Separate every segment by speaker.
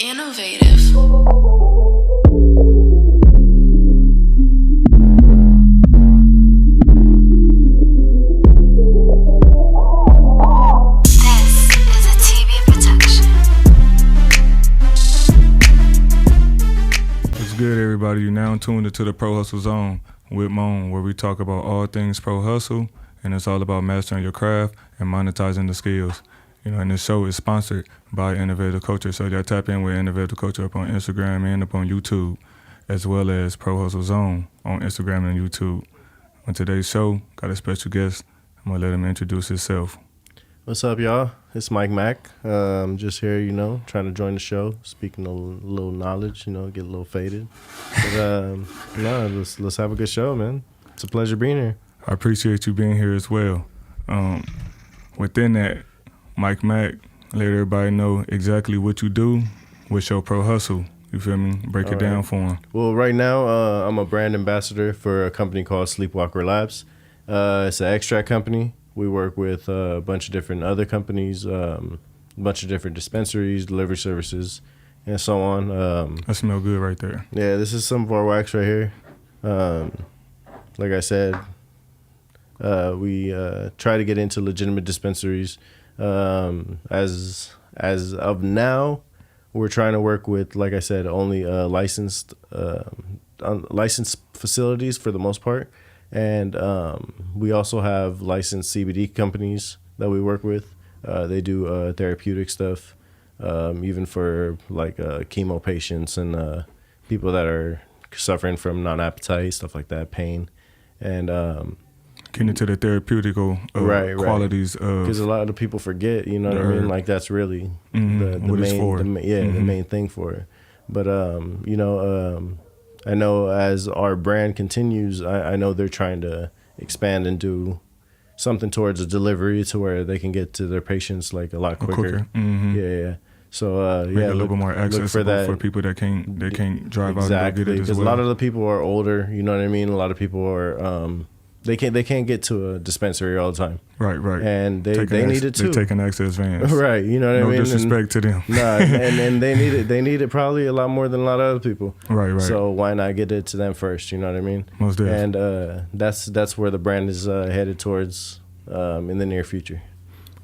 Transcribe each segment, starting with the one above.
Speaker 1: Innovative.
Speaker 2: Good, everybody. You're now tuned into the Prohustlezone with Moan, where we talk about all things pro hustle, and it's all about mastering your craft and monetizing the skills. You know, and this show is sponsored by Innovative Culture, so y'all tap in with Innovative Culture up on Instagram and up on YouTube, as well as Prohustlezone on Instagram and YouTube. On today's show, got a special guest. I'm gonna let him introduce himself.
Speaker 3: What's up, y'all? It's MAK. Just here, trying to join the show, speaking a little knowledge, get a little faded. But let's have a good show, man. It's a pleasure being here.
Speaker 2: I appreciate you being here as well. Within that, MAK, let everybody know exactly what you do with your Pro Hustle. You feel me? Break it down for them.
Speaker 3: Well, right now, I'm a brand ambassador for a company called Sleepwalker Labs. It's an extract company. We work with a bunch of different other companies, a bunch of different dispensaries, delivery services, and so on.
Speaker 2: That smells good right there.
Speaker 3: Yeah, this is some of our wax right here. Like I said, we try to get into legitimate dispensaries. As of now, we're trying to work with, like I said, only licensed facilities for the most part. And we also have licensed CBD companies that we work with. They do therapeutic stuff, even for like chemo patients and people that are suffering from non-appetite, stuff like that, pain. And
Speaker 2: getting into the therapeutical qualities of,
Speaker 3: because a lot of the people forget, you know what I mean? Like that's really the main thing for it. But I know as our brand continues, I know they're trying to expand and do something towards a delivery to where they can get to their patients like a lot quicker.
Speaker 2: Mm-hmm.
Speaker 3: Yeah. So
Speaker 2: a little bit more accessible for people that can't drive out and go get it as well.
Speaker 3: Because a lot of the people are older, you know what I mean? A lot of people are they can't get to a dispensary all the time.
Speaker 2: Right.
Speaker 3: And they need it too.
Speaker 2: They're taking access vans.
Speaker 3: Right, you know what I mean?
Speaker 2: No disrespect to them.
Speaker 3: Nah, and they need it. They need it probably a lot more than a lot of other people.
Speaker 2: Right.
Speaker 3: So why not get it to them first? You know what I mean?
Speaker 2: Most definitely.
Speaker 3: And that's where the brand is headed towards in the near future.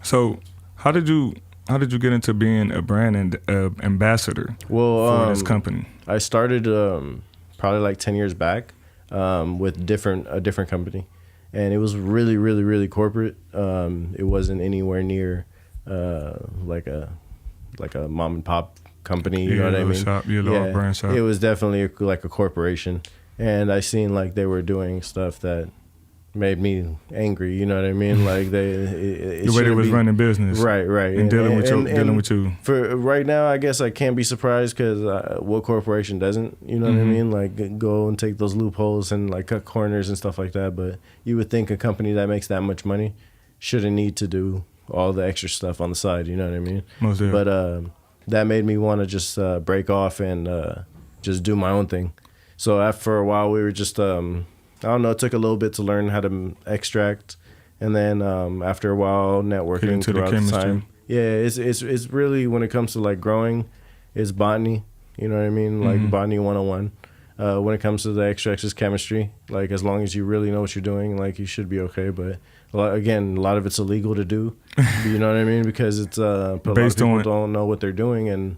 Speaker 2: So how did you get into being a brand ambassador for this company?
Speaker 3: I started probably like 10 years back with a different company. And it was really, really, really corporate. It wasn't anywhere near like a mom and pop company. You know what I mean?
Speaker 2: Brand shop.
Speaker 3: It was definitely like a corporation. And I seen like they were doing stuff that made me angry. You know what I mean? Like the
Speaker 2: way they was running business,
Speaker 3: right,
Speaker 2: and dealing with you.
Speaker 3: For right now, I guess I can't be surprised because what corporation doesn't? You know what I mean? Like go and take those loopholes and like cut corners and stuff like that. But you would think a company that makes that much money shouldn't need to do all the extra stuff on the side. You know what I mean?
Speaker 2: Most definitely.
Speaker 3: But that made me want to just break off and just do my own thing. So after a while, we were just I don't know, it took a little bit to learn how to extract, and then after a while, networking throughout the time. Yeah, it's really, when it comes to like growing, it's botany, you know what I mean? Like botany 101. When it comes to the extracts, it's chemistry. Like as long as you really know what you're doing, like you should be okay. But a lot of it's illegal to do, you know what I mean? Because it's a lot of people don't know what they're doing, and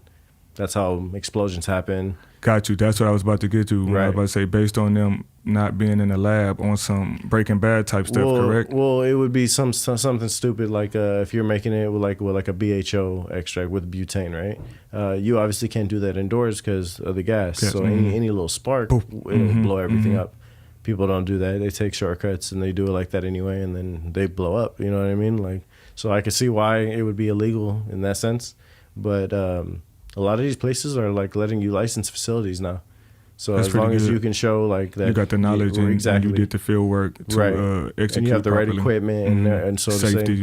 Speaker 3: that's how explosions happen.
Speaker 2: Got you. That's what I was about to get to. Right. I was about to say, based on them not being in the lab on some Breaking Bad type stuff, correct?
Speaker 3: Well, it would be something stupid like if you're making it with like a BHO extract with butane, right? You obviously can't do that indoors because of the gas. So any little spark, it'll blow everything up. People don't do that. They take shortcuts and they do it like that anyway, and then they blow up. You know what I mean? Like, so I can see why it would be illegal in that sense, but a lot of these places are like letting you license facilities now. So that's as long as you can show like that
Speaker 2: you got the knowledge and you did the field work to execute
Speaker 3: and you have the
Speaker 2: properly.
Speaker 3: Right equipment and so
Speaker 2: safety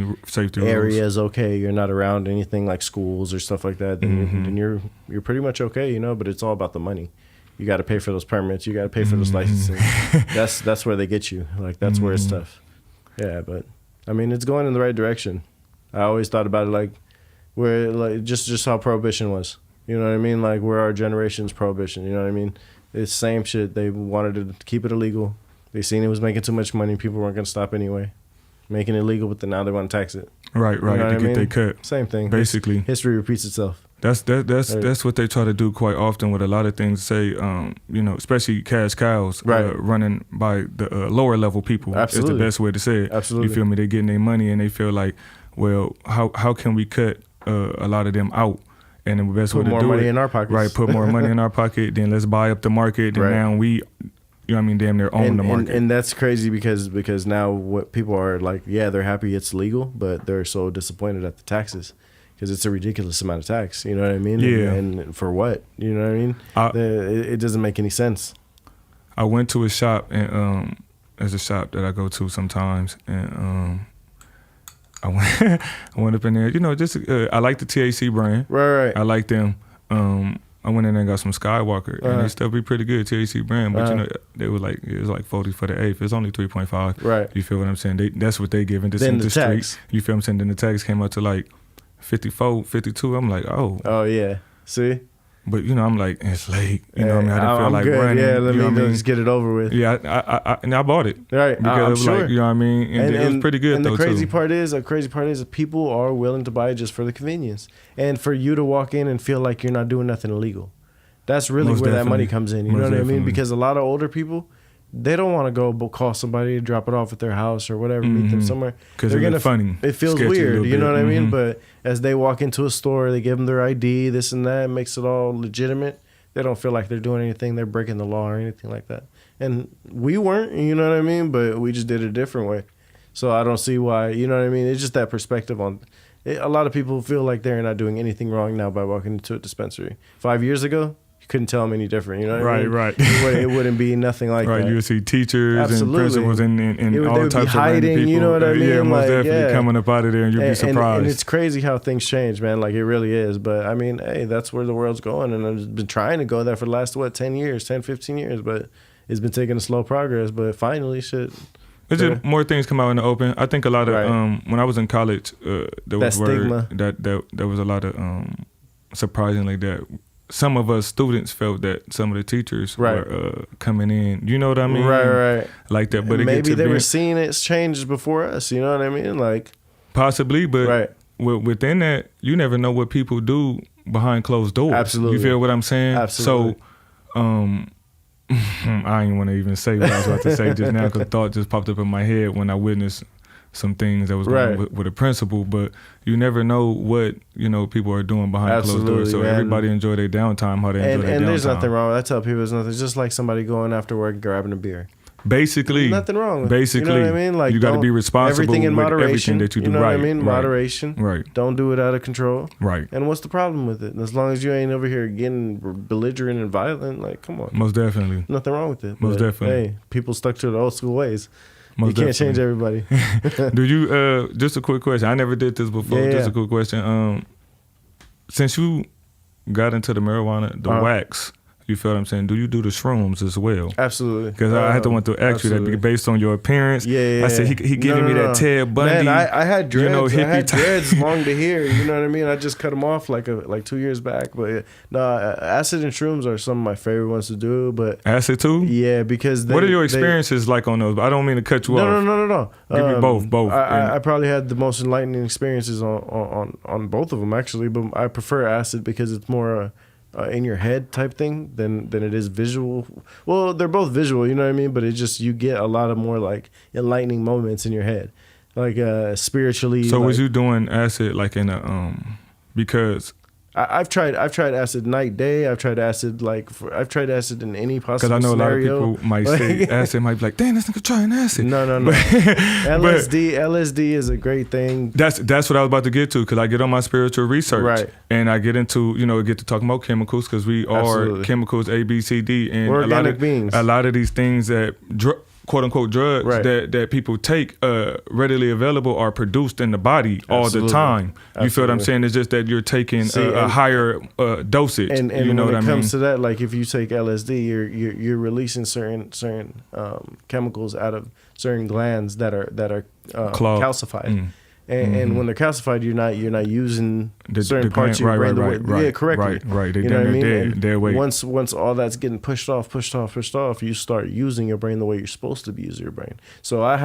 Speaker 3: area
Speaker 2: rules.
Speaker 3: is okay. You're not around anything like schools or stuff like that. Then you're pretty much okay, you know. But it's all about the money. You got to pay for those permits. You got to pay for those licensing. That's where they get you. Like that's where it's tough. Yeah, but I mean it's going in the right direction. I always thought about it like where like just how prohibition was. You know what I mean? Like we're our generation's prohibition. You know what I mean? It's same shit. They wanted to keep it illegal. They seen it was making too much money. People weren't gonna stop anyway. Making it legal, but then now they want to tax it.
Speaker 2: Right,
Speaker 3: You know
Speaker 2: to get their cut.
Speaker 3: Same thing.
Speaker 2: Basically,
Speaker 3: history repeats itself.
Speaker 2: That's what they try to do quite often with a lot of things. Say, you know, especially cash cows, running by the lower level people.
Speaker 3: Absolutely.
Speaker 2: Is the best way to say it.
Speaker 3: Absolutely.
Speaker 2: You feel me? They're getting their money and they feel like, well, how can we cut a lot of them out? And the best way to do it,
Speaker 3: put more money in our pockets.
Speaker 2: Right, put more money in our pocket. Then let's buy up the market. And now we, you know what I mean, damn near own the market.
Speaker 3: And that's crazy because now what people are like, yeah, they're happy it's legal, but they're so disappointed at the taxes. Because it's a ridiculous amount of tax, you know what I mean?
Speaker 2: Yeah.
Speaker 3: And for what, you know what I mean? It doesn't make any sense.
Speaker 2: I went to a shop, and there's a shop that I go to sometimes, and I went up in there. You know, just I like the THC brand.
Speaker 3: Right.
Speaker 2: I like them. I went in there and got some Skywalker, and they still be pretty good, THC brand. But you know, they were like, it was like 40 for the eighth. It's only 3.5. Right. You feel what I'm saying? That's what they giving. This in the street. You feel what I'm saying? Then the tax came out to like 54, 52. I'm like, oh.
Speaker 3: Oh, yeah. See?
Speaker 2: But, you know, I'm like, it's late. You know what I mean? I didn't feel like
Speaker 3: good.
Speaker 2: running.
Speaker 3: Yeah, let
Speaker 2: you know
Speaker 3: me just get it over with.
Speaker 2: Yeah, I bought it.
Speaker 3: Right.
Speaker 2: Because it was
Speaker 3: sure.
Speaker 2: like, you know what I mean? And it was pretty good,
Speaker 3: and
Speaker 2: though,
Speaker 3: the crazy
Speaker 2: too.
Speaker 3: part is people are willing to buy it just for the convenience. And for you to walk in and feel like you're not doing nothing illegal. That's really where that money comes in. You know what I mean? Because a lot of older people, they don't want to go call somebody to drop it off at their house or whatever, meet them somewhere.
Speaker 2: Because it's funny.
Speaker 3: It feels weird, you know what I mean? But as they walk into a store, they give them their ID, this and that, makes it all legitimate. They don't feel like they're doing anything, they're breaking the law or anything like that. And we weren't, you know what I mean? But we just did it a different way. So I don't see why, you know what I mean? It's just that perspective on it. A lot of people feel like they're not doing anything wrong now by walking into a dispensary. 5 years ago, couldn't tell them any different, you know what I mean?
Speaker 2: Right.
Speaker 3: It wouldn't be nothing like that.
Speaker 2: Right, you would see teachers and principals and all types of
Speaker 3: hiding,
Speaker 2: people.
Speaker 3: You know what I mean?
Speaker 2: Yeah, most
Speaker 3: like,
Speaker 2: definitely coming up out of there, and you'd be surprised.
Speaker 3: And it's crazy how things change, man. Like, it really is. But, I mean, hey, that's where the world's going. And I've been trying to go there for the last, 10 years, 10, 15 years. But it's been taking a slow progress. But finally, shit.
Speaker 2: It's just more things come out in the open. I think a lot of, when I was in college, there was
Speaker 3: stigma.
Speaker 2: that there was a lot of, surprisingly, that some of us students felt that some of the teachers were coming in. You know what I mean?
Speaker 3: Right.
Speaker 2: Like that. But
Speaker 3: maybe they were seeing it change before us. You know what I mean? Like
Speaker 2: possibly, but within that, you never know what people do behind closed doors.
Speaker 3: Absolutely.
Speaker 2: You feel what I'm saying?
Speaker 3: Absolutely.
Speaker 2: So, I didn't want to even say what I was about to say just now because the thought just popped up in my head when I witnessed some things that was going on with a principal, but you never know what, you know, people are doing behind closed doors. So everybody enjoy their downtime, how they enjoy their downtime.
Speaker 3: And there's nothing wrong. I tell people there's nothing. It's just like somebody going after work and grabbing a beer.
Speaker 2: Basically,
Speaker 3: nothing wrong with
Speaker 2: basically,
Speaker 3: you know what I mean? Like,
Speaker 2: you got to be responsible
Speaker 3: everything in
Speaker 2: with
Speaker 3: moderation,
Speaker 2: everything that you do.
Speaker 3: You know
Speaker 2: right,
Speaker 3: what I mean?
Speaker 2: Right,
Speaker 3: moderation.
Speaker 2: Right.
Speaker 3: Don't do it out of control.
Speaker 2: Right.
Speaker 3: And what's the problem with it? As long as you ain't over here getting belligerent and violent, like, come on.
Speaker 2: Most definitely.
Speaker 3: Nothing wrong with it.
Speaker 2: Most definitely.
Speaker 3: Hey, people stuck to the old school ways.
Speaker 2: Most
Speaker 3: you can't change everybody.
Speaker 2: Do you, just a quick question. I never did this before. Just a quick question. Since you got into the marijuana, the wax, you feel what I'm saying? Do you do the shrooms as well?
Speaker 3: Absolutely.
Speaker 2: Because I had to want to ask you that based on your appearance.
Speaker 3: Yeah.
Speaker 2: I said he giving me that Ted Bundy.
Speaker 3: Man, I had dreads.
Speaker 2: You know,
Speaker 3: I had
Speaker 2: hippie
Speaker 3: dreads long to here. You know what I mean? I just cut them off like 2 years back. But no, acid and shrooms are some of my favorite ones to do. But
Speaker 2: acid too?
Speaker 3: Yeah, because
Speaker 2: what are your experiences like on those? I don't mean to cut you off.
Speaker 3: No.
Speaker 2: Give me both.
Speaker 3: I probably had the most enlightening experiences on both of them actually. But I prefer acid because it's more in your head type thing than it is visual. Well, they're both visual, you know what I mean? But it's just, you get a lot of more like enlightening moments in your head, like spiritually.
Speaker 2: So was you doing acid like in a because
Speaker 3: I've tried acid night day. I've tried acid I've tried acid in any possible scenario.
Speaker 2: Because I know a lot of people might say acid might be like, damn, this nigga trying acid.
Speaker 3: No. LSD is a great thing.
Speaker 2: That's what I was about to get to, because I get on my spiritual research and I get into, get to talking about chemicals, because we are chemicals, A, B, C, D, and
Speaker 3: we're organic beings.
Speaker 2: A lot of these things that quote unquote drugs that people take readily available are produced in the body all the time. You feel what I'm saying? It's just that you're taking a higher dosage.
Speaker 3: And
Speaker 2: you know
Speaker 3: when
Speaker 2: what
Speaker 3: it
Speaker 2: I
Speaker 3: comes
Speaker 2: mean?
Speaker 3: to that, like if you take LSD, you're releasing certain chemicals out of certain glands that are calcified. And when they're calcified, you're not using certain parts of your brain correctly.
Speaker 2: Right. They
Speaker 3: you know what I mean?
Speaker 2: They're weight.
Speaker 3: Once all that's getting pushed off, you start using your brain the way you're supposed to be using your brain. So I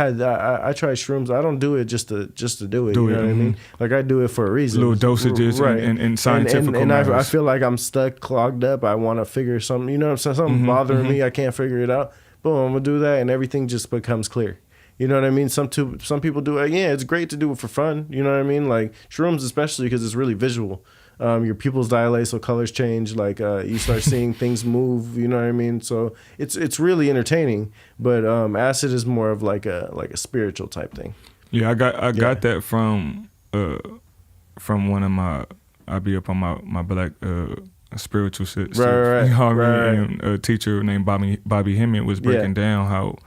Speaker 3: tried shrooms. I don't do it just to do it. You know what I mean? Like I do it for a reason.
Speaker 2: Little dosages and scientific.
Speaker 3: And I feel like I'm stuck, clogged up. I want to figure something. You know what I'm saying? Something bothering me. I can't figure it out. Boom, I'm gonna do that, and everything just becomes clear. You know what I mean? Some people do it. Yeah, it's great to do it for fun. You know what I mean? Like shrooms, especially because it's really visual. Your pupils dilate, so colors change. Like you start seeing things move. You know what I mean? So it's really entertaining. But acid is more of like a spiritual type thing.
Speaker 2: Yeah, I got that from one of my. I be up on my black spiritual shit.
Speaker 3: Right.
Speaker 2: You know what I mean? And a teacher named Bobby Hemmett was breaking down how.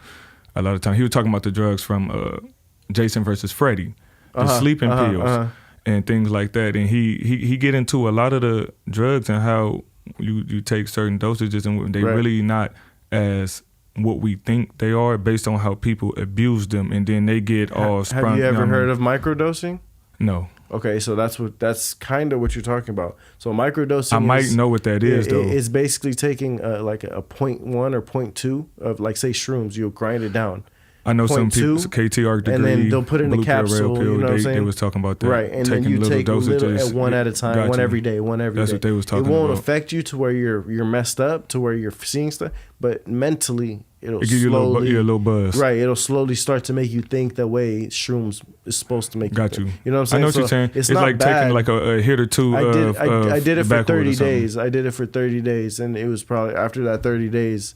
Speaker 2: A lot of time he was talking about the drugs from Jason versus Freddy, the sleeping pills and things like that. And he get into a lot of the drugs and how you take certain dosages and they really not as what we think they are based on how people abuse them, and then they get all sprung.
Speaker 3: Have you ever heard of microdosing?
Speaker 2: No.
Speaker 3: Okay, so that's kind of what you're talking about. So microdosing.
Speaker 2: I might know what that is though.
Speaker 3: It's basically taking like a 0.1 or 0.2 of like say shrooms. You'll grind it down.
Speaker 2: I know some people, KTR degree,
Speaker 3: and then they'll put it in a capsule. You know what I'm saying?
Speaker 2: They was talking about that.
Speaker 3: Right, and then you take little one at a time, one every day. That's
Speaker 2: what they was talking about.
Speaker 3: It won't affect you to where you're messed up, to where you're seeing stuff, but mentally it'll
Speaker 2: give you a little buzz.
Speaker 3: Right, it'll slowly start to make you think the way shrooms is supposed to make you think. You know what I'm saying?
Speaker 2: I know what you're saying. It's like bad. Taking like a hit or two.
Speaker 3: I did it for 30 days. I did it for 30 days, and it was probably after that 30 days.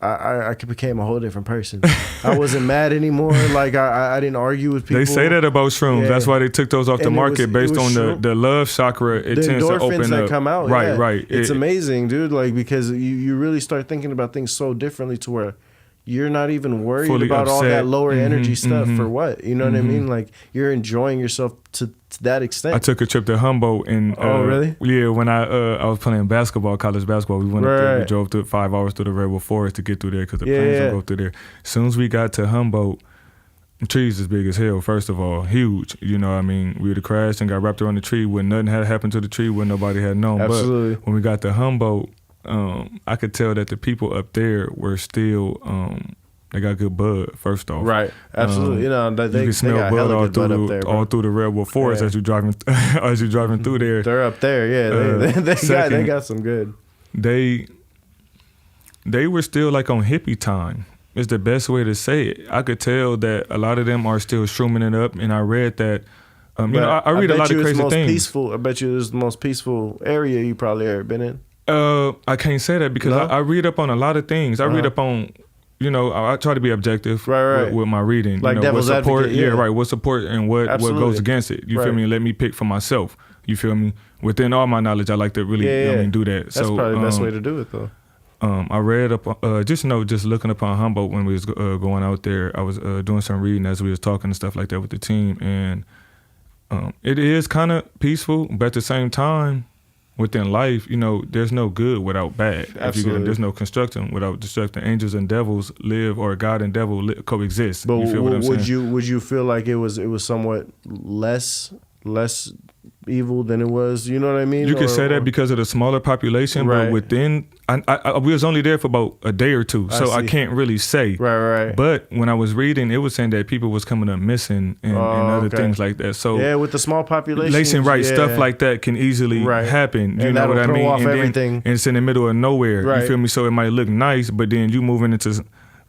Speaker 3: I became a whole different person. I wasn't mad anymore. Like I didn't argue with people.
Speaker 2: They say that about shrooms. Yeah. That's why they took those off the market based on the love chakra. It tends to open
Speaker 3: endorphins that
Speaker 2: up.
Speaker 3: Come out.
Speaker 2: Right.
Speaker 3: It's amazing, dude. Like because you really start thinking about things so differently to where you're not even worried about all that lower energy stuff for what? You know what I mean? Like you're enjoying yourself to that extent.
Speaker 2: I took a trip to Humboldt and
Speaker 3: really?
Speaker 2: Yeah, when I was playing college basketball, we went up there. We drove 5 hours through the Redwood Forest to get through there because the planes don't go through there. As soon as we got to Humboldt, trees as big as hell, first of all, huge. You know what I mean? We would have crashed and got wrapped around the tree when nothing had happened to the tree, when nobody had known.
Speaker 3: Absolutely.
Speaker 2: But when we got to Humboldt, I could tell that the people up there were still they got good bud, first off.
Speaker 3: Right, absolutely. You know, they
Speaker 2: can smell
Speaker 3: got
Speaker 2: bud all
Speaker 3: up
Speaker 2: through the Redwood Forest as you're driving through there.
Speaker 3: They're up there, yeah. They got some good.
Speaker 2: They were still like on hippie time. It's the best way to say it. I could tell that a lot of them are still shrooming it up, and I read that. I read a lot of crazy things.
Speaker 3: I bet you it's the most peaceful area you probably ever been in.
Speaker 2: I can't say that because I read up on a lot of things. I read up on. You know, I try to be objective with my reading.
Speaker 3: Like devil's
Speaker 2: what support,
Speaker 3: advocate,
Speaker 2: what support and what goes against it. You feel me? Let me pick for myself. You feel me? Within all my knowledge, I like to really do that.
Speaker 3: That's probably the best way to do it, though.
Speaker 2: I read up, just looking upon Humboldt when we was going out there, I was doing some reading as we was talking and stuff like that with the team. And it is kind of peaceful, but at the same time, within life, you know, there's no good without bad.
Speaker 3: Absolutely.
Speaker 2: There's no construction without destruction. Angels and devils live, or God and devil coexist.
Speaker 3: But
Speaker 2: you feel what I'm saying?
Speaker 3: Would you feel like it was somewhat less evil than it was? You know what I mean?
Speaker 2: You could say that because of the smaller population, but within, we was only there for about a day or two, so I can't really say.
Speaker 3: Right.
Speaker 2: But when I was reading, it was saying that people was coming up missing and other things like that. So
Speaker 3: with the small population,
Speaker 2: stuff like that can easily happen. You know what I mean?
Speaker 3: Off
Speaker 2: and
Speaker 3: everything.
Speaker 2: And it's in the middle of nowhere.
Speaker 3: Right.
Speaker 2: You feel me? So it might look nice, but then you moving into.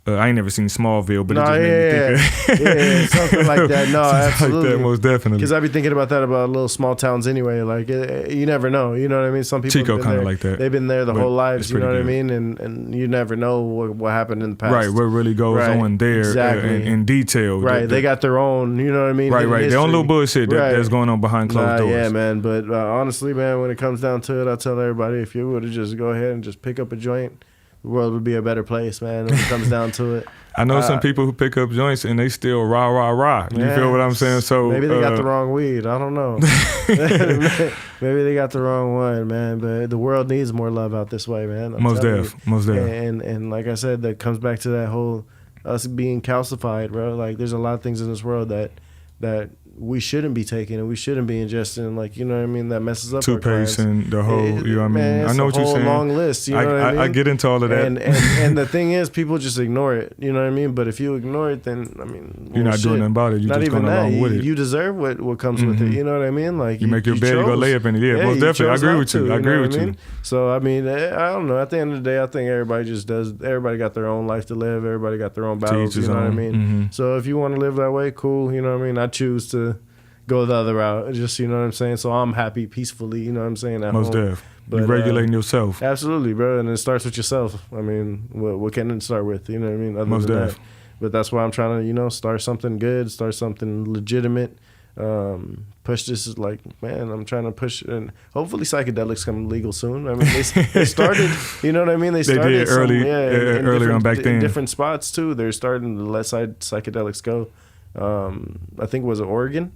Speaker 2: I ain't never seen Smallville, but it just made me think
Speaker 3: something like that. No, absolutely.
Speaker 2: Like that, most definitely.
Speaker 3: Because I be thinking about that about little small towns anyway. Like you never know. You know what I mean? Some people
Speaker 2: Chico kind of like that.
Speaker 3: They've been there the whole lives. You know what I mean? And you never know what happened in the past.
Speaker 2: Right, what really goes on there in detail.
Speaker 3: Right, they got their own. You know what I mean?
Speaker 2: Right. Their own little bullshit that's going on behind closed doors.
Speaker 3: Yeah, man. But honestly, man, when it comes down to it, I tell everybody, if you would have just go ahead and just pick up a joint, the world would be a better place, man, when it comes down to it.
Speaker 2: I know some people who pick up joints and they still rah. You feel what I'm saying? So
Speaker 3: maybe they got the wrong weed. I don't know. Maybe they got the wrong one, man. But the world needs more love out this way, man.
Speaker 2: Most def.
Speaker 3: And like I said, that comes back to that whole us being calcified, bro. Like there's a lot of things in this world that we shouldn't be taking and we shouldn't be ingesting, and like, you know what I mean, that messes up our
Speaker 2: toothpaste
Speaker 3: clients.
Speaker 2: and the whole, you know what I mean? I know what you're saying.
Speaker 3: Long list, you know what I mean?
Speaker 2: I get into all of that.
Speaker 3: And the thing is, people just ignore it, you know what I mean? But if you ignore it, then, I mean,
Speaker 2: you're not doing nothing about it. You're just going along with it.
Speaker 3: You deserve what comes with it, you know what I mean? Like,
Speaker 2: you make your bed, you go lay up in it. Yeah, most definitely. I agree with you. I agree with you.
Speaker 3: So, I mean, I don't know. At the end of the day, I think everybody got their own life to live. Everybody got their own battles, you know what I mean? So if you want to live that way, cool, you know what I mean? I choose to go the other route, just, you know what I'm saying? So I'm happy peacefully, you know what I'm saying, at
Speaker 2: most
Speaker 3: home.
Speaker 2: You're regulating yourself.
Speaker 3: Absolutely, bro. And it starts with yourself. I mean, what can it start with, you know what I mean? Other
Speaker 2: most
Speaker 3: than that. But that's why I'm trying to, you know, start something good, start something legitimate. Push this, like, man, I'm trying to push, and hopefully psychedelics come legal soon. I mean, they started, you know what I mean? They started
Speaker 2: did early, early on back then.
Speaker 3: In different spots too. They're starting to let psychedelics go. I think, was it Oregon?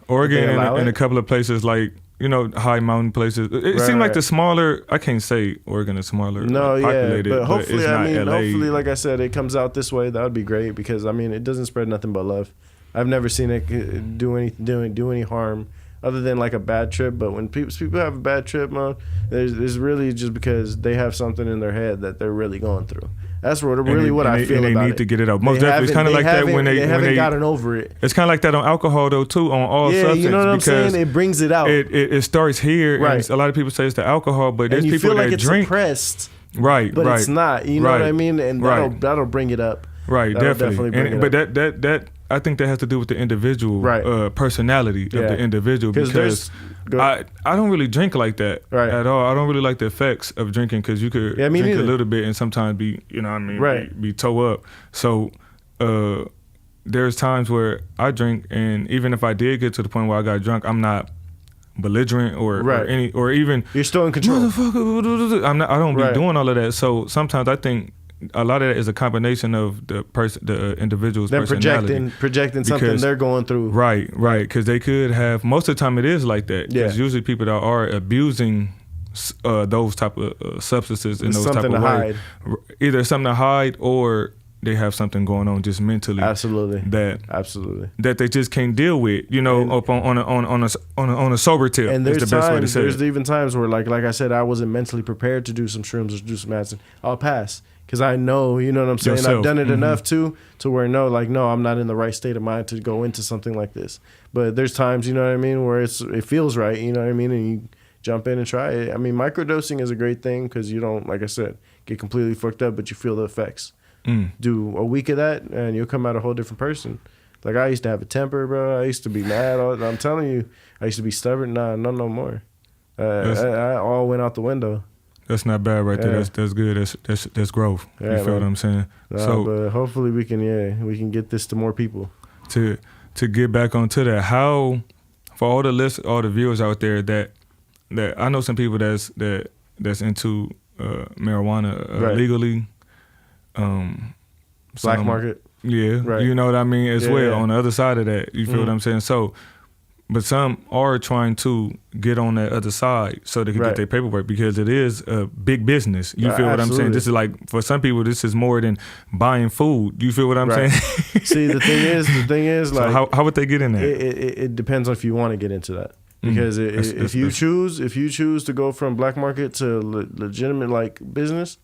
Speaker 2: Oregon and a couple of places like, you know, high mountain places. It seemed like the smaller, I can't say Oregon is smaller.
Speaker 3: No,
Speaker 2: populated,
Speaker 3: but hopefully,
Speaker 2: but it's not LA.
Speaker 3: hopefully, like I said, it comes out this way. That would be great, because I mean, it doesn't spread nothing but love. I've never seen it do any harm other than like a bad trip. But when people have a bad trip, man, there's really just because they have something in their head that they're really going through. That's what I feel about it.
Speaker 2: They need to get it out. Most definitely, it's kind of like that when they
Speaker 3: haven't gotten over it.
Speaker 2: It's kind of like that on alcohol though too, on all substances.
Speaker 3: You know what I'm saying? It brings it out.
Speaker 2: It starts here,
Speaker 3: right?
Speaker 2: And a lot of people say it's the alcohol, but there's
Speaker 3: and you
Speaker 2: people
Speaker 3: feel like
Speaker 2: that
Speaker 3: it's
Speaker 2: drink,
Speaker 3: suppressed,
Speaker 2: right?
Speaker 3: But it's not. You know what I mean? And that'll bring it up.
Speaker 2: Right, definitely.
Speaker 3: Bring it
Speaker 2: but
Speaker 3: up.
Speaker 2: that I think that has to do with the individual personality of the individual, because I don't really drink like that at all. I don't really like the effects of drinking, because you could drink a little bit and sometimes be, you know what I mean, be toe up. So there's times where I drink, and even if I did get to the point where I got drunk, I'm not belligerent or even
Speaker 3: you're still in control.
Speaker 2: Motherfucker, I don't be doing all of that. So sometimes I think a lot of that is a combination of the individual's personality.
Speaker 3: Projecting something they're going through.
Speaker 2: Right, because they could have, most of the time it is like that. Because usually people that are abusing those type of substances in those type of ways. Either something to hide, or they have something going on just mentally.
Speaker 3: Absolutely.
Speaker 2: That they just can't deal with, you know, up on a sober tip.
Speaker 3: And there's
Speaker 2: is the best way to say
Speaker 3: there's
Speaker 2: it.
Speaker 3: even times where, like I said, I wasn't mentally prepared to do some shrooms or do some acid. I'll pass. Because I know, you know what I'm saying? I've done it enough to where no, I'm not in the right state of mind to go into something like this. But there's times, you know what I mean, where it feels right, you know what I mean, and you jump in and try it. I mean, microdosing is a great thing because you don't, like I said, get completely fucked up, but you feel the effects. Do a week of that, and you'll come out a whole different person. Like, I used to have a temper, bro. I used to be mad. I'm telling you, I used to be stubborn. No more. I all went out the window.
Speaker 2: That's not bad right there. That's good. That's growth. You feel what I'm saying?
Speaker 3: But hopefully we can get this to more people.
Speaker 2: To get back onto that, how, for all the viewers out there that I know some people that's into marijuana legally.
Speaker 3: Black market.
Speaker 2: Yeah, you know what I mean as well. On the other side of that, you feel what I'm saying? So, but some are trying to get on that other side so they can get their paperwork, because it is a big business. You feel what I'm saying? This is like, for some people, this is more than buying food. You feel what I'm saying?
Speaker 3: See, the thing is, like,
Speaker 2: so how would they get in there?
Speaker 3: It depends on if you want to get into that. Because if you choose to go from black market to legitimate like business,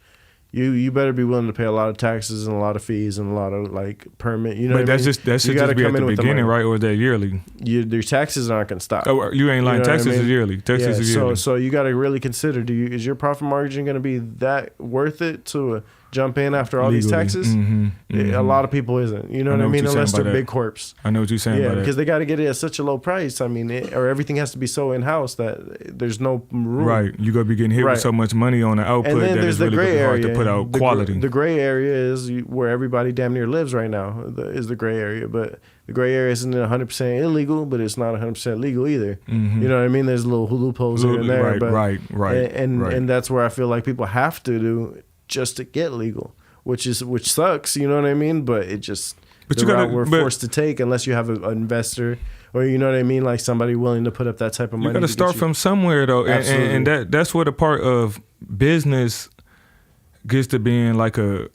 Speaker 3: you better be willing to pay a lot of taxes and a lot of fees and a lot of like permit. You know,
Speaker 2: but that's just be at the beginning, right? Or is that yearly?
Speaker 3: Your taxes aren't going to stop.
Speaker 2: Oh, you ain't lying. Taxes is yearly. Taxes is yearly.
Speaker 3: So you got to really consider: is your profit margin going to be that worth it to jump in after all these taxes? A lot of people isn't. You know what I mean? Unless they're big corps.
Speaker 2: I know what you're saying.
Speaker 3: Yeah, because they got to get it at such a low price. I mean, or everything has to be so in house that there's no room.
Speaker 2: Right, you gonna be getting hit with so much money on the output that it's really hard to put out quality.
Speaker 3: The gray area is where everybody damn near lives right now. Is the gray area, but the gray area isn't 100% illegal, but it's not 100% legal either. You know what I mean? There's little loopholes here and there.
Speaker 2: Right.
Speaker 3: And that's where I feel like people have to do just to get legal, which sucks, you know what I mean? But it just we're forced to take unless you have an investor, or you know what I mean, like somebody willing to put up that type of money.
Speaker 2: You got to start from somewhere though, and that's where the part of business gets to being like a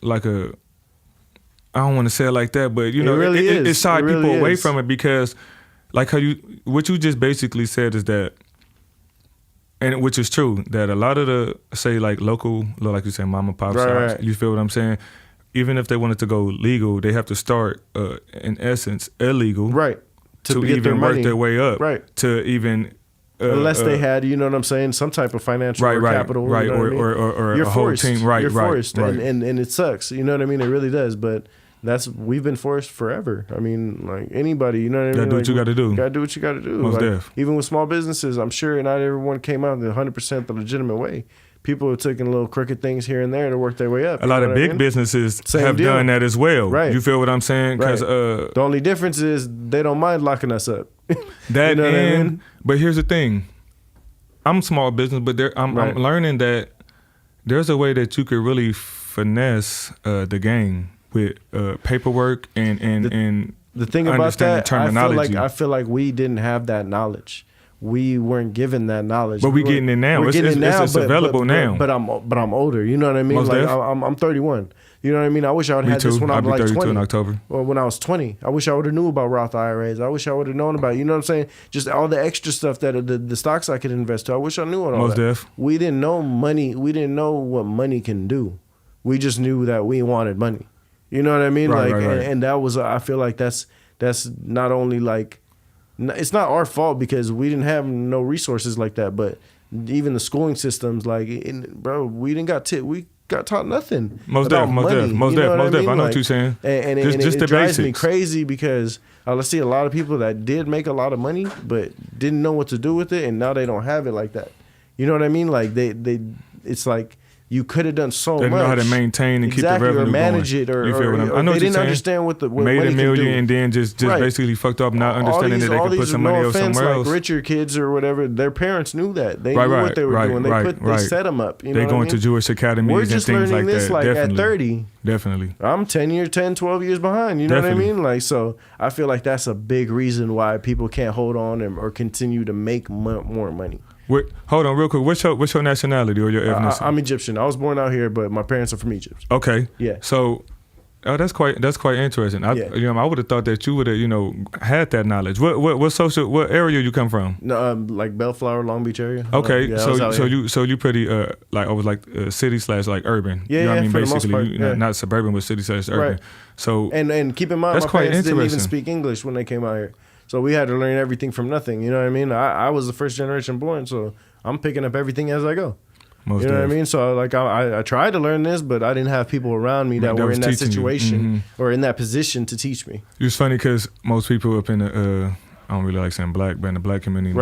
Speaker 2: I don't want to say it like that, but you know, it side people away from it, because like what you just basically said is that, and which is true, that a lot of the, say, like local, like you say, mom and pop shops,
Speaker 3: right.
Speaker 2: you feel what I'm saying? Even if they wanted to go legal, they have to start, in essence, illegal.
Speaker 3: Right.
Speaker 2: To
Speaker 3: get their
Speaker 2: even work
Speaker 3: money.
Speaker 2: their way up.
Speaker 3: Right.
Speaker 2: To even...
Speaker 3: Unless they had, you know what I'm saying, some type of financial or capital.
Speaker 2: Right,
Speaker 3: you know
Speaker 2: or
Speaker 3: you're
Speaker 2: a whole
Speaker 3: forced.
Speaker 2: team. Right,
Speaker 3: You're
Speaker 2: right,
Speaker 3: forced,
Speaker 2: right.
Speaker 3: And it sucks. You know what I mean? It really does. But we've been forced forever. I mean, like anybody, you know what I mean?
Speaker 2: Gotta do
Speaker 3: like,
Speaker 2: what you gotta do.
Speaker 3: You gotta do what you gotta do.
Speaker 2: Most
Speaker 3: like,
Speaker 2: def.
Speaker 3: even with small businesses, I'm sure not everyone came out 100% the legitimate way. People have taken little crooked things here and there to work their way up.
Speaker 2: A lot of big businesses have done that as well.
Speaker 3: Right.
Speaker 2: You feel what I'm saying? Because
Speaker 3: the only difference is they don't mind locking us up.
Speaker 2: That
Speaker 3: you know what I mean?
Speaker 2: But here's the thing. I'm small business, but I'm learning that there's a way that you could really finesse the game with paperwork and
Speaker 3: the thing about
Speaker 2: understanding
Speaker 3: that,
Speaker 2: terminology.
Speaker 3: I feel like we didn't have that knowledge. We weren't given that knowledge.
Speaker 2: But we're getting it now. It's available now.
Speaker 3: But I'm older. You know what I mean?
Speaker 2: Most
Speaker 3: like I'm 31. You know what I mean? I wish I would have had this when I was like 20.
Speaker 2: In October.
Speaker 3: Or when I was 20. I wish I would have knew about Roth IRAs. I wish I would have known about, you know what I'm saying? Just all the extra stuff that the stocks I could invest to. I wish I knew all
Speaker 2: Most
Speaker 3: that.
Speaker 2: def.
Speaker 3: We didn't know money. We didn't know what money can do. We just knew that we wanted money. You know what I mean?
Speaker 2: Right,
Speaker 3: like,
Speaker 2: right.
Speaker 3: And that was, I feel like that's not only like, it's not our fault because we didn't have no resources like that, but even the schooling systems, like, bro, we got taught nothing.
Speaker 2: Most def. I know what you're saying.
Speaker 3: And
Speaker 2: just
Speaker 3: it
Speaker 2: the
Speaker 3: drives me
Speaker 2: basics.
Speaker 3: crazy because I see a lot of people that did make a lot of money, but didn't know what to do with it, and now they don't have it like that. You know what I mean? Like it's like you could have done so much.
Speaker 2: They know how to maintain and keep the revenue
Speaker 3: or manage
Speaker 2: going.
Speaker 3: it, or,
Speaker 2: you feel what
Speaker 3: or
Speaker 2: I know
Speaker 3: they
Speaker 2: what
Speaker 3: didn't
Speaker 2: you're
Speaker 3: understand what
Speaker 2: saying.
Speaker 3: what
Speaker 2: Made
Speaker 3: money
Speaker 2: a million
Speaker 3: can do.
Speaker 2: and then just basically fucked up, not understanding that they could put some money else somewhere else.
Speaker 3: Like richer kids or whatever, their parents knew that. They knew what they were doing. They set them up. You know
Speaker 2: they going to Jewish academies
Speaker 3: We're
Speaker 2: and
Speaker 3: just
Speaker 2: things
Speaker 3: learning
Speaker 2: like
Speaker 3: this
Speaker 2: that.
Speaker 3: like
Speaker 2: Definitely.
Speaker 3: at 30.
Speaker 2: Definitely.
Speaker 3: I'm 12 years behind. You know what I mean? Like, so I feel like that's a big reason why people can't hold on or continue to make more money.
Speaker 2: Hold on real quick. What's your nationality or your ethnicity?
Speaker 3: I'm Egyptian. I was born out here, but my parents are from Egypt.
Speaker 2: Okay.
Speaker 3: Yeah.
Speaker 2: So, that's quite interesting. I would have thought that you would have had that knowledge. What area you come from?
Speaker 3: No, like Bellflower, Long Beach area.
Speaker 2: Okay. So you pretty like always like city / like urban.
Speaker 3: Yeah.
Speaker 2: You know what I mean?
Speaker 3: For
Speaker 2: Basically,
Speaker 3: the most part,
Speaker 2: not suburban, but city / urban.
Speaker 3: Right.
Speaker 2: So
Speaker 3: and keep in mind,
Speaker 2: that's
Speaker 3: my
Speaker 2: quite
Speaker 3: parents didn't even
Speaker 2: interesting.
Speaker 3: speak English when they came out here. So we had to learn everything from nothing. You know what I mean? I was the first generation born, so I'm picking up everything as I go.
Speaker 2: Most
Speaker 3: you know what I mean? So like I tried to learn this, but I didn't have people around me that were in that situation or in that position to teach me.
Speaker 2: It's funny because most people up in the I don't really like saying black, but in the black community,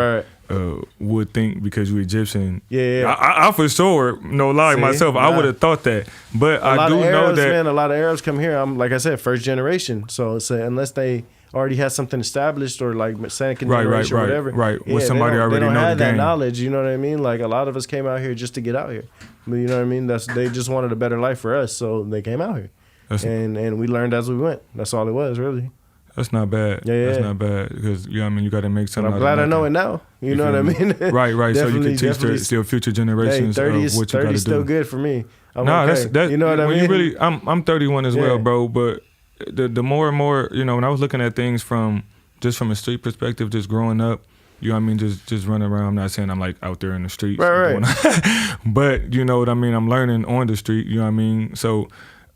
Speaker 2: would think because you're Egyptian.
Speaker 3: Yeah.
Speaker 2: I for sure, no lie myself, I would have thought that. But I do know that.
Speaker 3: Man, a lot of Arabs come here. I'm like I said, first generation. So unless they already has something established or like second generation or whatever.
Speaker 2: Right. With somebody already
Speaker 3: know the game. They don't have that
Speaker 2: knowledge.
Speaker 3: You know what I mean? Like a lot of us came out here just to get out here. You know what I mean? They just wanted a better life for us, so they came out here. And we learned as we went. That's all it was, really.
Speaker 2: That's not bad.
Speaker 3: Yeah.
Speaker 2: That's not bad because you got to make something.
Speaker 3: I'm glad I know it now. You know what I mean?
Speaker 2: Right. So you can teach still future generations of what you got to do.
Speaker 3: 30 is still good for me.
Speaker 2: That's
Speaker 3: you know what I mean?
Speaker 2: I'm 31 as well, bro. But the more and more, when I was looking at things from a street perspective, just growing up, you know what I mean, just running around. I'm not saying I'm like out there in the streets,
Speaker 3: right.
Speaker 2: But you know what I mean. I'm learning on the street. You know what I mean. So,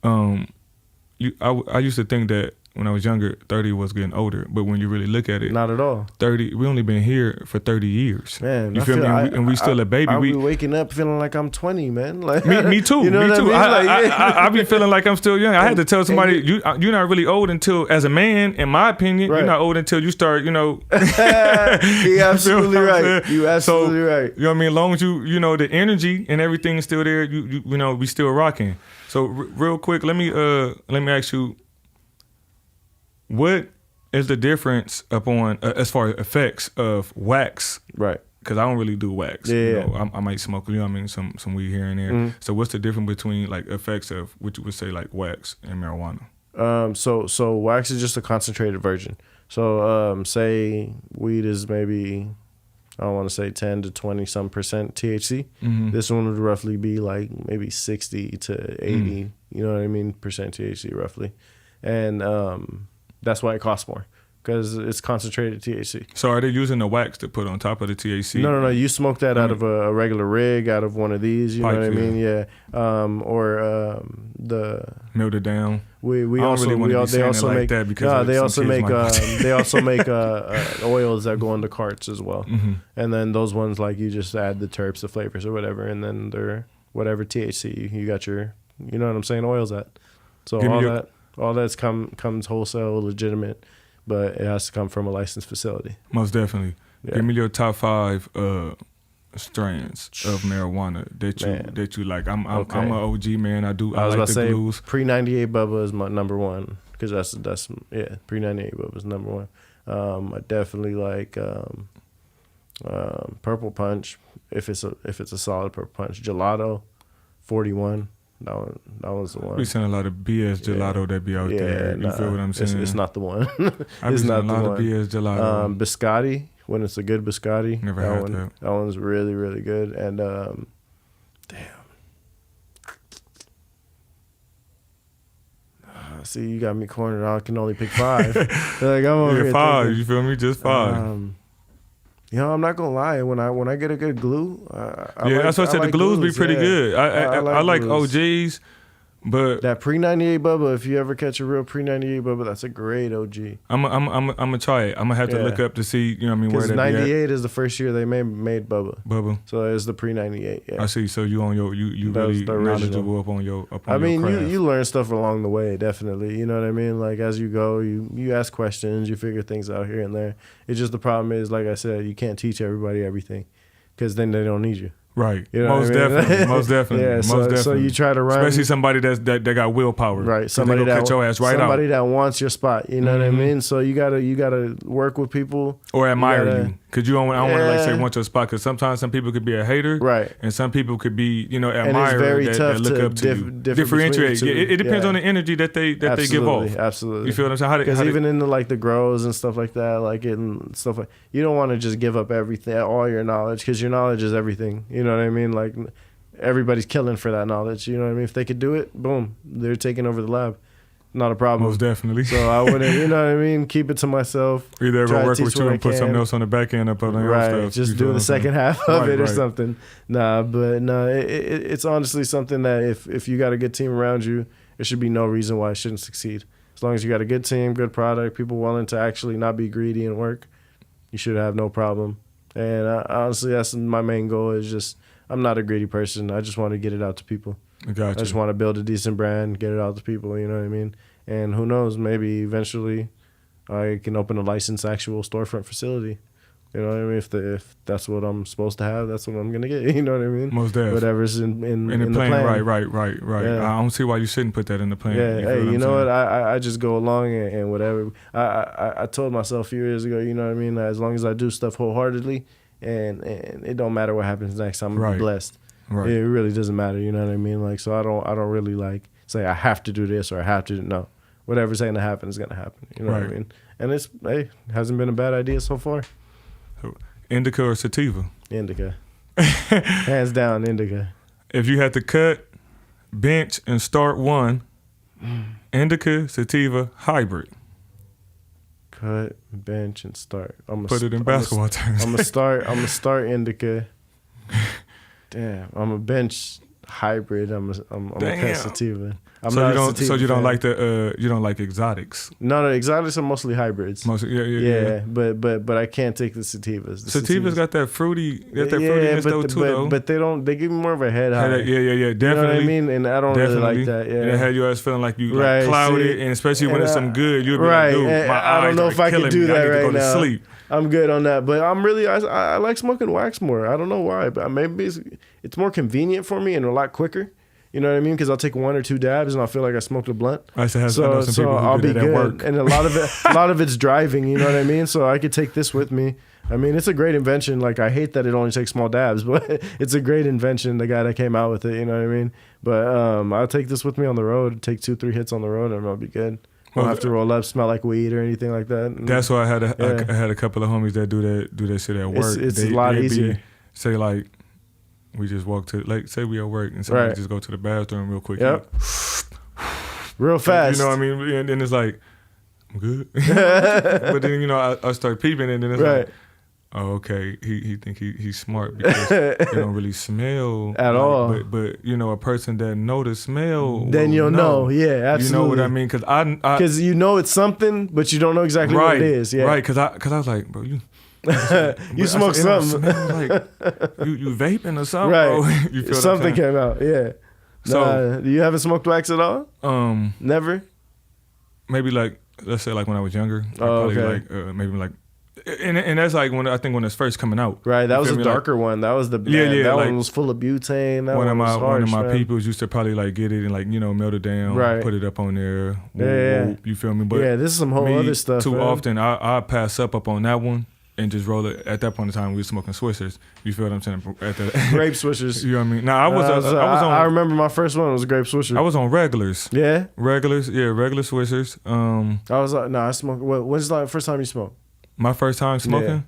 Speaker 2: I used to think that when I was younger, 30 was getting older. But when you really look at it,
Speaker 3: not at all.
Speaker 2: 30. We only been here for 30 years.
Speaker 3: Man,
Speaker 2: you feel me? And we still a baby.
Speaker 3: I be waking up feeling like I'm 20, man. Like
Speaker 2: me too.
Speaker 3: You know
Speaker 2: me too.
Speaker 3: I
Speaker 2: be feeling like I'm still young. I had to tell somebody you're not really old until, as a man, in my opinion, you're not old until you start.
Speaker 3: You're absolutely right. You absolutely right.
Speaker 2: You know what I mean? As long as the energy and everything is still there, you we still rocking. So real quick, let me ask you. What is the difference upon as far as effects of wax?
Speaker 3: Right.
Speaker 2: Because I don't really do wax.
Speaker 3: Yeah.
Speaker 2: I might smoke, some weed here and there. Mm-hmm. So what's the difference between like effects of what you would say like wax and marijuana?
Speaker 3: So wax is just a concentrated version. So say weed is maybe, I don't want to say 10 to 20 some percent THC. Mm-hmm. This one would roughly be like maybe 60 to 80, you know what I mean, percent THC roughly. And that's why it costs more, because it's concentrated THC.
Speaker 2: So are they using the wax to put on top of the THC?
Speaker 3: No. You smoke that out of a regular rig, out of one of these. You know what I mean? Yeah. Or the
Speaker 2: milled it down.
Speaker 3: We
Speaker 2: I
Speaker 3: also
Speaker 2: don't really
Speaker 3: they also
Speaker 2: like
Speaker 3: make
Speaker 2: that because
Speaker 3: they also make they also make oils that go into carts as well.
Speaker 2: Mm-hmm.
Speaker 3: And then those ones, like, you just add the terps, the flavors, or whatever, and then they're whatever THC you got your, you know what I'm saying, oils at. So all that's comes wholesale, legitimate, but it has to come from a licensed facility.
Speaker 2: Most definitely.
Speaker 3: Yeah.
Speaker 2: Give me your top 5 strands of marijuana that you like. I'm an OG man. I like
Speaker 3: about
Speaker 2: the
Speaker 3: to say
Speaker 2: blues.
Speaker 3: Pre-98 Bubba is my number one, because that's Pre-98 Bubba is number one. I definitely like Purple Punch, if it's a solid Purple Punch. Gelato 41. That was the one.
Speaker 2: We seen a lot of BS gelato that be out there. You feel what I'm saying?
Speaker 3: It's not the one.
Speaker 2: I've seen a lot of BS gelato.
Speaker 3: Biscotti, when it's a good Biscotti.
Speaker 2: Never had that.
Speaker 3: That one's really, really good. And see, you got me cornered. I can only pick 5. Like, I'm over here
Speaker 2: 5.
Speaker 3: thinking,
Speaker 2: You feel me? Just 5.
Speaker 3: I'm not gonna lie. When I get a good glue,
Speaker 2: that's what I said. The glues be pretty good. I like OGs, but
Speaker 3: that Pre-98 Bubba. If you ever catch a real Pre-98 Bubba, that's a great OG.
Speaker 2: I'm gonna try it. I'm gonna have to look up to see. You know what I mean? Where
Speaker 3: Because
Speaker 2: that
Speaker 3: 98 is the first year they made Bubba.
Speaker 2: Bubba.
Speaker 3: So it's the Pre-98. Yeah.
Speaker 2: I see. So you on your you really knowledgeable up on your craft.
Speaker 3: You learn stuff along the way, definitely. You know what I mean? Like, as you go, you ask questions, you figure things out here and there. It's just the problem is, like I said, you can't teach everybody everything, because then they don't need you.
Speaker 2: Right.
Speaker 3: You know
Speaker 2: most definitely.
Speaker 3: Yeah. So you try to run,
Speaker 2: especially somebody that got willpower.
Speaker 3: Right. Somebody that
Speaker 2: catch your ass right
Speaker 3: somebody
Speaker 2: out.
Speaker 3: that wants your spot. You know what I mean? So you gotta work with people
Speaker 2: or admire you. Because I don't want to like say want your spot. Because sometimes some people could be a hater,
Speaker 3: right?
Speaker 2: And some people could be admirer.
Speaker 3: And it's very
Speaker 2: that
Speaker 3: tough
Speaker 2: look
Speaker 3: to
Speaker 2: up to you. Differentiate. It depends on the energy that they give off.
Speaker 3: Absolutely.
Speaker 2: You feel what I'm saying?
Speaker 3: Because even in the grows and stuff like that, you don't want to just give up everything, all your knowledge, because your knowledge is everything. You know what I mean? Like, everybody's killing for that knowledge. You know what I mean? If they could do it, boom, they're taking over the lab. Not a problem.
Speaker 2: Most definitely.
Speaker 3: So I wouldn't, you know what I mean? Keep it to myself.
Speaker 2: Either ever work with you and put something else on the back end up on your stuff.
Speaker 3: Just do the second half of it or something. It's honestly something that if you got a good team around you, there should be no reason why it shouldn't succeed. As long as you got a good team, good product, people willing to actually not be greedy and work, you should have no problem. And honestly, that's my main goal, is just, I'm not a greedy person. I just want to get it out to people.
Speaker 2: Gotcha.
Speaker 3: I just want to build a decent brand, get it out to people, you know what I mean? And who knows, maybe eventually I can open a licensed actual storefront facility. You know what I mean? If that's what I'm supposed to have, that's what I'm going to get. You know what I mean?
Speaker 2: Most definitely.
Speaker 3: Whatever's in the plan.
Speaker 2: Right.
Speaker 3: Yeah.
Speaker 2: I don't see why you shouldn't put that in the plan.
Speaker 3: Yeah, you know what? I just go along and whatever. I told myself a few years ago, you know what I mean? As long as I do stuff wholeheartedly, and it don't matter what happens next, I'm going to be blessed.
Speaker 2: Right.
Speaker 3: It really doesn't matter, you know what I mean? Like, so I don't really like say I have to do this or I have to no. Whatever's going to happen is going to happen. You know what I mean? And it hasn't been a bad idea so far.
Speaker 2: Indica or sativa?
Speaker 3: Indica. Hands down, indica.
Speaker 2: If you had to cut, bench, and start one, indica, sativa, hybrid.
Speaker 3: Cut, bench, and start.
Speaker 2: Put it in basketball terms.
Speaker 3: I'm gonna start indica. Damn, I'm a bench hybrid. I'm a cut sativa.
Speaker 2: So you don't like you don't like exotics?
Speaker 3: No, exotics are mostly hybrids.
Speaker 2: Yeah.
Speaker 3: But I can't take the sativas.
Speaker 2: Sativas got that fruitiness though.
Speaker 3: But they give me more of a head high.
Speaker 2: Yeah, definitely.
Speaker 3: You know what I mean? And I don't really like that. Yeah,
Speaker 2: and it had your ass feeling like you like clouded, and especially when it's some good, you'll be like, dude, my eyes
Speaker 3: I don't know if I can do that right now.
Speaker 2: Sleep.
Speaker 3: I'm good on that, but I like smoking wax more. I don't know why, but maybe it's more convenient for me and a lot quicker. You know what I mean? Because I'll take 1 or 2 dabs and I'll feel like I smoked a blunt.
Speaker 2: I know some people
Speaker 3: I'll
Speaker 2: who do
Speaker 3: be
Speaker 2: that at
Speaker 3: good.
Speaker 2: work.
Speaker 3: And a lot of it's driving. You know what I mean? So I could take this with me. I mean, it's a great invention. Like, I hate that it only takes small dabs, but it's a great invention. The guy that came out with it. You know what I mean? But I'll take this with me on the road. Take 2-3 hits on the road, and I'll be good. Don't have to roll up, smell like weed or anything like that.
Speaker 2: That's why I had a couple of homies that do that shit at work.
Speaker 3: It's a lot easier.
Speaker 2: Say like, we just walk to, like, say we at work and somebody just go to the bathroom real quick.
Speaker 3: Yep. Real fast.
Speaker 2: You know what I mean? And then it's like, I'm good. But then, you know, I start peeping and then it's
Speaker 3: Right.
Speaker 2: like, oh, okay, he think he's smart because you don't really smell
Speaker 3: At all.
Speaker 2: But you know, a person that know the smell,
Speaker 3: Then
Speaker 2: will
Speaker 3: you'll know. Yeah, absolutely.
Speaker 2: You know what I mean? Because
Speaker 3: Because you know it's something, but you don't know exactly what it is. Yeah.
Speaker 2: Right, because I was like, bro, you
Speaker 3: smoke something.
Speaker 2: Like you vaping or something,
Speaker 3: Right.
Speaker 2: bro. You feel
Speaker 3: Something
Speaker 2: what I'm saying?
Speaker 3: came out. Yeah.
Speaker 2: So,
Speaker 3: you haven't smoked wax at all? Never?
Speaker 2: Maybe like, let's say like when I was younger.
Speaker 3: Oh,
Speaker 2: probably
Speaker 3: okay.
Speaker 2: like maybe like, and that's like when I think when it's first coming out.
Speaker 3: Right. That
Speaker 2: You
Speaker 3: was
Speaker 2: feel
Speaker 3: a
Speaker 2: me?
Speaker 3: darker one. That was the
Speaker 2: Yeah,
Speaker 3: that
Speaker 2: like,
Speaker 3: one was full of butane. That
Speaker 2: One of
Speaker 3: was
Speaker 2: my
Speaker 3: man.
Speaker 2: peoples used to probably like get it and like, you know, melt it down,
Speaker 3: Right.
Speaker 2: put it up on there.
Speaker 3: Yeah.
Speaker 2: You feel me? But
Speaker 3: yeah, this is some whole
Speaker 2: me,
Speaker 3: other stuff.
Speaker 2: too
Speaker 3: man.
Speaker 2: often I pass up on that one and just roll it. At that point in time, we were smoking Swishers. You feel what I'm saying? At the,
Speaker 3: Grape swishers.
Speaker 2: You know what I mean? Nah, I was on.
Speaker 3: I remember my first one was grape swisher.
Speaker 2: I was on regulars.
Speaker 3: Yeah.
Speaker 2: Regular Swishers.
Speaker 3: I was like, I smoked. When's the first time you smoked?
Speaker 2: My first time smoking.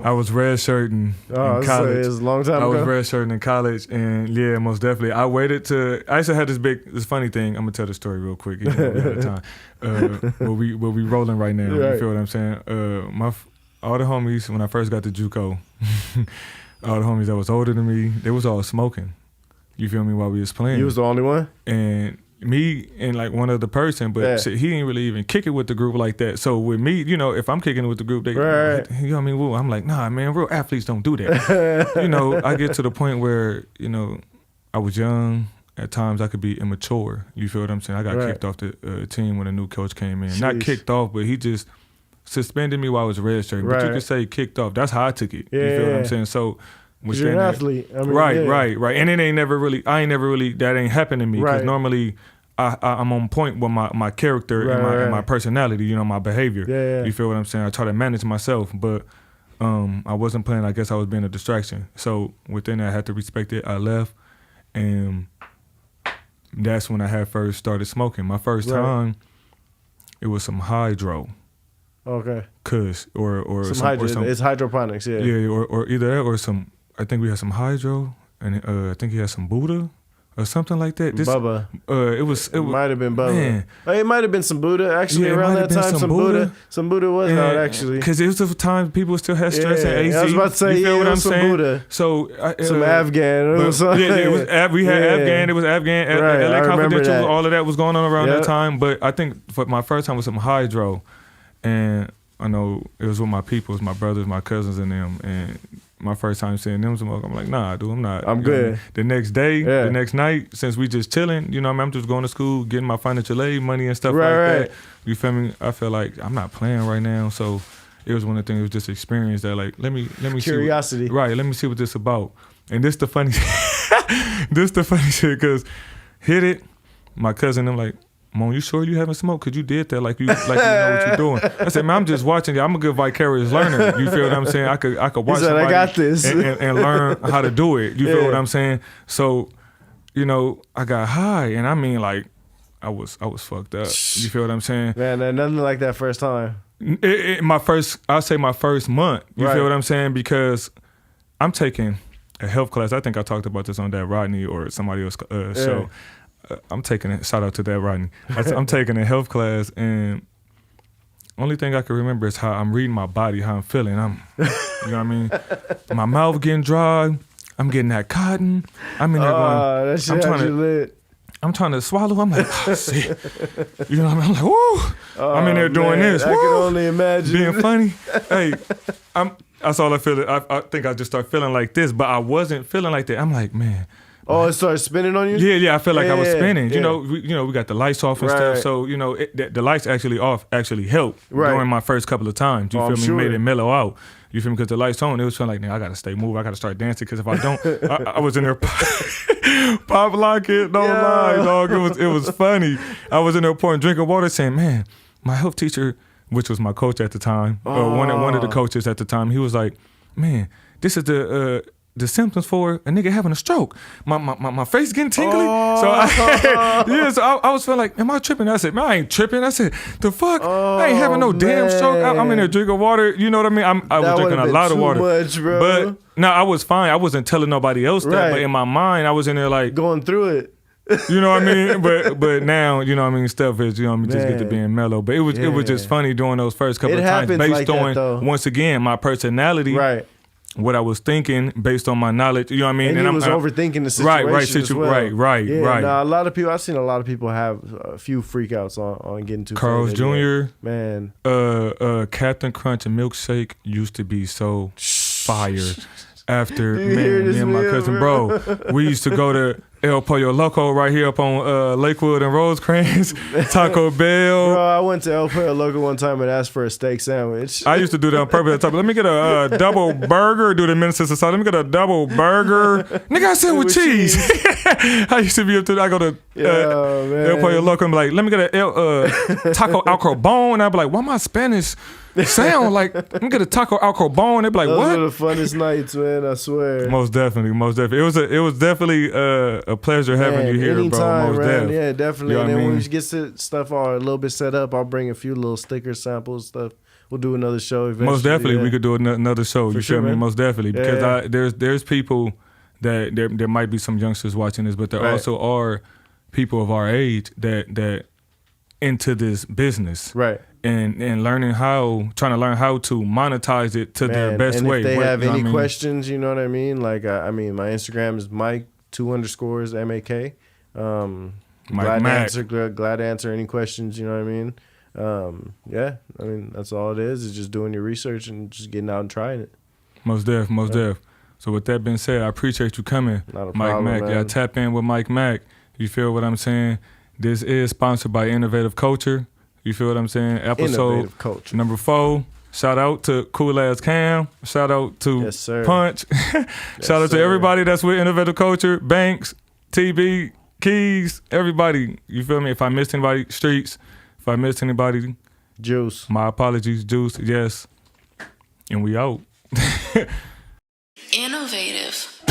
Speaker 2: I was redshirting in college.
Speaker 3: It was a long time
Speaker 2: I
Speaker 3: ago.
Speaker 2: was redshirting in college, and yeah, most definitely. I waited to. I used to have this funny thing. I'm gonna tell the story real quick. You know, we out of time. Where we rolling right now.
Speaker 3: Right.
Speaker 2: You feel what I'm saying? All the homies when I first got to JUCO, all the homies that was older than me, they was all smoking. You feel me? While we was playing.
Speaker 3: You was the only one?
Speaker 2: And me and like one other person, but
Speaker 3: Yeah.
Speaker 2: shit, he didn't really even kick it with the group like that. So with me, you know, if I'm kicking it with the group, they,
Speaker 3: Right.
Speaker 2: you know what I mean? Well, I'm like, nah, man, real athletes don't do that. You know, I get to the point where, you know, I was young. At times I could be immature. You feel what I'm saying? I got
Speaker 3: Right.
Speaker 2: kicked off the team when a new coach came in. Not
Speaker 3: Sheesh.
Speaker 2: kicked off, but he just suspended me while I was redshirting. But you
Speaker 3: Right.
Speaker 2: could say kicked off. That's how I took it. You feel what
Speaker 3: Yeah.
Speaker 2: I'm saying? So,
Speaker 3: Because you're an athlete. I mean,
Speaker 2: right.
Speaker 3: yeah.
Speaker 2: And it ain't never really, that ain't happened to me. Because
Speaker 3: Right.
Speaker 2: normally I'm on point with my character and my personality, you know, my behavior.
Speaker 3: Yeah.
Speaker 2: You feel what I'm saying? I try to manage myself, but I wasn't playing. I guess I was being a distraction. So within that, I had to respect it. I left, and that's when I had first started smoking. My first
Speaker 3: Right.
Speaker 2: time, it was some hydro.
Speaker 3: Okay.
Speaker 2: Kush or
Speaker 3: Some
Speaker 2: some,
Speaker 3: hydro.
Speaker 2: or some
Speaker 3: It's hydroponics, yeah.
Speaker 2: yeah, or either that or some. I think we had some hydro, and I think he had some Buddha or something like that.
Speaker 3: Bubba.
Speaker 2: It was
Speaker 3: Might have been Bubba.
Speaker 2: Man.
Speaker 3: It might have been some Buddha. Actually,
Speaker 2: Yeah, it
Speaker 3: around
Speaker 2: might
Speaker 3: that
Speaker 2: have been
Speaker 3: time,
Speaker 2: some
Speaker 3: some Buddha.
Speaker 2: Buddha.
Speaker 3: Some Buddha was out, actually.
Speaker 2: Because it was the time people still had stress and AC.
Speaker 3: I was about to say,
Speaker 2: you feel what
Speaker 3: it
Speaker 2: I'm
Speaker 3: was some
Speaker 2: saying?
Speaker 3: Buddha.
Speaker 2: So
Speaker 3: Some Afghan. It was some,
Speaker 2: yeah, it was. We had
Speaker 3: Yeah.
Speaker 2: Afghan. It was Afghan.
Speaker 3: Right, I
Speaker 2: LA
Speaker 3: remember
Speaker 2: Confidential.
Speaker 3: that.
Speaker 2: All of that was going on around
Speaker 3: Yep.
Speaker 2: that time. But I think for my first time was some hydro, and I know it was with my peoples, my brothers, my cousins, and them. And my first time seeing them smoke, I'm like, nah, dude, I'm not.
Speaker 3: I'm
Speaker 2: You know what I
Speaker 3: good.
Speaker 2: mean? The next day,
Speaker 3: Yeah.
Speaker 2: the next night, since we just chilling, you know what I mean? I'm just going to school, getting my financial aid money and stuff
Speaker 3: Right,
Speaker 2: like
Speaker 3: right.
Speaker 2: that. You feel me? I feel like I'm not playing right now. So it was one of the things, it was just experience that like, let me
Speaker 3: Curiosity.
Speaker 2: see let me see what this about. And this the funny shit, because hit it, my cousin, I'm like, Mom, you sure you haven't smoked? Cause you did that like you know what you're doing. I said, man, I'm just watching you. I'm a good vicarious learner. You feel what I'm saying? I could watch
Speaker 3: He said, I
Speaker 2: somebody
Speaker 3: got this.
Speaker 2: and learn how to do it. You feel
Speaker 3: Yeah.
Speaker 2: what I'm saying? So, you know, I got high, and I mean, like, I was fucked up. You feel what I'm saying?
Speaker 3: Man, nothing like that first time.
Speaker 2: I'll say my first month. You
Speaker 3: Right.
Speaker 2: feel what I'm saying? Because I'm taking a health class. I think I talked about this on that Rodney or somebody else show. I'm taking it. Shout out to that Rodney. I'm taking a health class, and only thing I can remember is how I'm reading my body, how I'm feeling. You know what I mean? My mouth getting dry. I'm getting that cotton. I'm in there going.
Speaker 3: That shit had you lit.
Speaker 2: I'm trying to swallow. I'm like, oh, shit. You know what I mean? I'm like, woo. I'm in there doing
Speaker 3: man,
Speaker 2: this.
Speaker 3: I
Speaker 2: woo.
Speaker 3: can only imagine.
Speaker 2: Being funny. Hey, that's all I feel. I think I just start feeling like this, but I wasn't feeling like that. I'm like, man.
Speaker 3: Oh, it started spinning on you?
Speaker 2: Yeah. I feel like I was spinning.
Speaker 3: Yeah.
Speaker 2: You know, we got the lights off and stuff.
Speaker 3: Right.
Speaker 2: So the lights actually off actually helped
Speaker 3: Right.
Speaker 2: during my first couple of times. You
Speaker 3: Oh,
Speaker 2: feel
Speaker 3: I'm
Speaker 2: me?
Speaker 3: sure.
Speaker 2: Made it mellow out. You feel me? Because the lights on, it was feeling like, I gotta stay moving. I gotta start dancing. Because if I don't, I was in there pop locking. Don't lie, dog. It was funny. I was in there pouring drinking water, saying, man, my health teacher, which was my coach at the time, one of the coaches at the time, he was like, man, this is the symptoms for a nigga having a stroke. My face getting tingly. So I was feeling like, am I tripping? I said, man, I ain't tripping. I said, the fuck? I ain't having no damn stroke. I'm in there drinking water. You know what I mean? I was drinking a lot of water.
Speaker 3: Much, bro.
Speaker 2: But no, I was fine. I wasn't telling nobody else that.
Speaker 3: Right.
Speaker 2: But in my mind, I was in there like,
Speaker 3: Going through it.
Speaker 2: You know what I mean? But now, you know what I mean, stuff is, you know what I mean, just get to
Speaker 3: Man.
Speaker 2: being mellow. But it was just funny doing those first couple
Speaker 3: It
Speaker 2: of times
Speaker 3: happens
Speaker 2: based
Speaker 3: like that,
Speaker 2: on,
Speaker 3: though.
Speaker 2: once again, my personality,
Speaker 3: Right.
Speaker 2: what I was thinking based on my knowledge. You know what I mean?
Speaker 3: And he was overthinking the situation as well.
Speaker 2: Right.
Speaker 3: Nah, a lot of people, I've seen a lot of people have a few freakouts on getting too
Speaker 2: Carl's
Speaker 3: faded.
Speaker 2: Jr.
Speaker 3: Man.
Speaker 2: Captain Crunch and milkshake used to be so fire. After,
Speaker 3: You hear
Speaker 2: man,
Speaker 3: this
Speaker 2: me and my
Speaker 3: meal,
Speaker 2: cousin, bro, we used to go to El Pollo Loco right here up on Lakewood and Rosecrans, Taco Bell.
Speaker 3: Bro, I went to El Pollo Loco one time and asked for a steak sandwich.
Speaker 2: I used to do that on purpose. Let me get a double burger. Do the Minnesota sauce. Let me get a double burger. Nigga, I said with cheese. I used to be up to. I go to El Pollo Loco and be like, let me get a taco al carbone. I'd be like, why my Spanish sound like? Let me get a taco al carbone. They'd be like,
Speaker 3: Those
Speaker 2: what?
Speaker 3: were the funnest nights, man. I swear.
Speaker 2: Most definitely. It was definitely a pleasure having you here,
Speaker 3: anytime,
Speaker 2: bro. Most
Speaker 3: man.
Speaker 2: def.
Speaker 3: Yeah, definitely.
Speaker 2: You know
Speaker 3: And then
Speaker 2: what I
Speaker 3: when
Speaker 2: mean?
Speaker 3: we get stuff all a little bit set up, I'll bring a few little sticker samples stuff. We'll do another show eventually.
Speaker 2: Most definitely,
Speaker 3: yeah.
Speaker 2: we could do another show. You
Speaker 3: sure,
Speaker 2: feel me?
Speaker 3: man.
Speaker 2: Most definitely, because
Speaker 3: Yeah.
Speaker 2: there's people that there might be some youngsters watching this, but there
Speaker 3: Right.
Speaker 2: also are people of our age that into this business,
Speaker 3: Right.
Speaker 2: and trying to learn how to monetize it to their
Speaker 3: Man,
Speaker 2: best
Speaker 3: and
Speaker 2: way.
Speaker 3: if they have
Speaker 2: you know
Speaker 3: any
Speaker 2: what I mean?
Speaker 3: questions, you know what I mean? Like, I mean, my Instagram is Mike 2_ MAK.
Speaker 2: Mike Mac.
Speaker 3: Glad to answer any questions. You know what I mean? Yeah, I mean that's all it is. Is just doing your research and just getting out and trying it.
Speaker 2: Most def. So with that being said, I appreciate you coming,
Speaker 3: Not a
Speaker 2: Mike
Speaker 3: problem,
Speaker 2: Mac.
Speaker 3: man.
Speaker 2: Yeah, tap in with Mike Mac. You feel what I'm saying? This is sponsored by Innovative Culture. You feel what I'm saying? Episode
Speaker 3: Innovative culture.
Speaker 2: number 4. Shout out to Cool Ass Cam. Shout out to
Speaker 3: Yes, sir.
Speaker 2: Punch. Shout out to
Speaker 3: sir.
Speaker 2: everybody that's with Innovative Culture. Banks, TB, Keys, everybody. You feel me? If I missed anybody, Streets. If I missed anybody,
Speaker 3: Juice.
Speaker 2: my apologies. Juice, yes. And we out.
Speaker 1: Innovative.